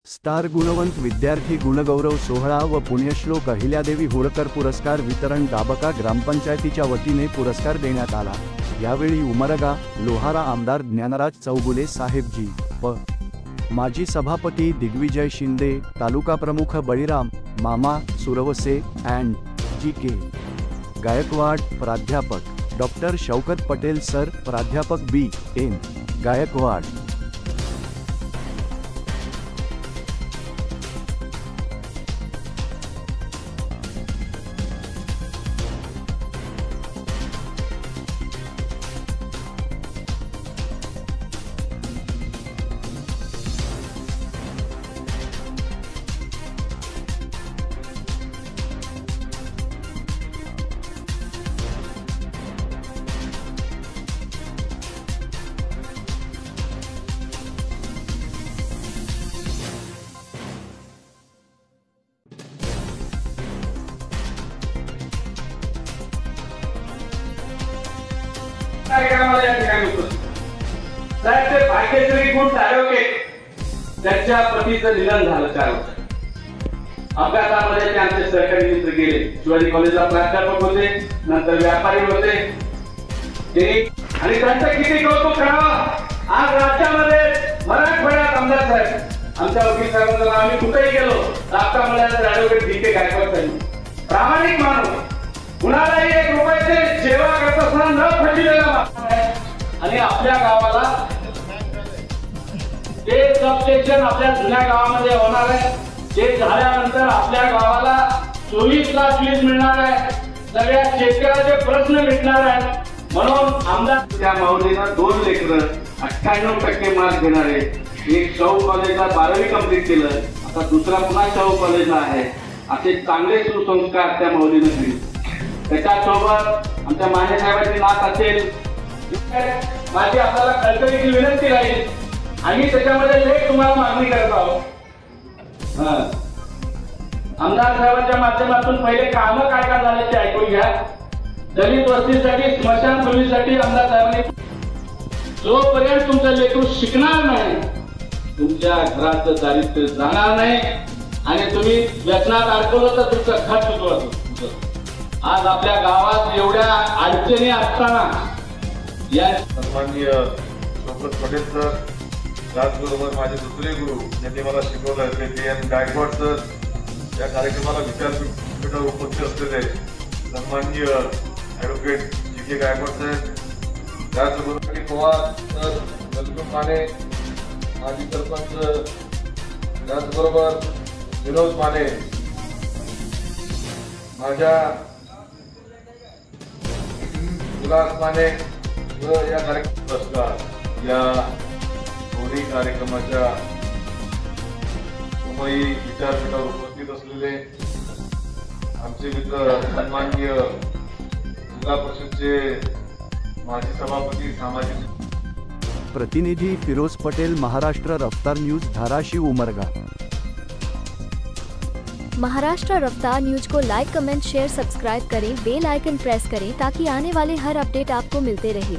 Star गुणवंत विद्यार्थी गुणगौरव सोहळा व पुण्यश्लोक अहिल्यादेवी होळकर पुरस्कार वितरण दाबका ग्रामपंचायतीच्या वतीने पुरस्कार देण्यात आला। यावेळी उमरगा लोहारा आमदार ज्ञानराज चौगुले साहेबजी व माजी सभापती दिग्विजय शिंदे, तालुका प्रमुख बळीराम मामा सुरवसे अँड जी.के. गायकवाड, प्राध्यापक डॉक्टर शौकत पटेल सर, प्राध्यापक बी.एन. गायकवाड। भाग्यश्री गुण तारोके त्यांच्या पतीचं निधन झालं 4 वर्ष। अपघातामध्ये त्यांचे सहकारी मित्र गेले। शिवाजी कॉलेजला प्राध्यापक होते, नंतर व्यापारी होते ते, आणि त्यांचं किती कौतुक करावं। आज राज्यामध्ये मराठवाड्यात आमदार साहेब आमच्या वकील साहेबांना आम्ही कुठेही गेलो तर आता मला ऍडव्होकेट जी.के. गायकवाड साहेब प्रामाणिक माणूस, कुणालाही 1 रुपयाची सेवा करत असताना न फजिलेला आणि आपल्या गावाला ते सबस्टेशन आपल्या जुन्या गावामध्ये होणार आहे। ते झाल्यानंतर आपल्या गावाला 24 लाख वीज मिळणार आहे, सगळ्या शेतकऱ्याचे प्रश्न मिटणार आहेत। म्हणून आमदार त्या माऊलीनं 2 लेकरं 98% मार्क घेणारे, एक शाहू कॉलेजला 12वी कंप्लीट केलं, आता दुसरा पुन्हा शाहू कॉलेजला आहे। असे चांगले सुसंस्कार त्या माऊलीनं दिले। त्याच्यासोबत आमच्या माने साहेबांची नात असेल, माझी आपल्याला कळकळीची विनंती राहील, आम्ही त्याच्यामध्ये लेख तुम्हाला मागणी करत आहोत। आमदार साहेबांच्या माध्यमातून पहिले काम काय काय झाले ते ऐकून घ्या। दलित वस्तीसाठी स्मशानभूमीसाठी आमदार साहेबांनी जोपर्यंत तुमचं लेकरू शिकणार नाही, तुमच्या घराचं दारिद्र्य जाणार नाही आणि तुम्ही व्यसनात अडकवलं तर तुमचं घर सुटवत। आज आपल्या गावात एवढ्या अडचणी असताना या सन्माननीय शौकत पटेल सर, त्याचबरोबर माझे दुसरे गुरु ज्यांनी मला शिकवलं ते बी.एन. गायकवाड सर, या कार्यक्रमाला विचारपीठावर उपस्थित असलेले सन्माननीय ऍडव्होकेट जी.के. गायकवाड साहेब, त्याचबरोबर पवार सर, लक्ष्मण माने माजी सरपंच, त्याचबरोबर विनोद माने, माझ्या उल्हास माने व या कार्यक्रम या दोन्ही कार्यक्रमाच्या मुंबई विचारपीठावर उपस्थित असलेले आमचे मित्र सन्माननीय जिल्हा परिषदचे माजी सभापती सामाजिक प्रतिनिधी फिरोज पटेल, महाराष्ट्र रफ्तार न्यूज, धाराशिव उमरगा। महाराष्ट्र रफ्तार न्यूज को लाइक, कमेंट, शेयर, सब्सक्राइब करें, बेल आइकन प्रेस करें ताकि आने वाले हर अपडेट आपको मिलते रहे।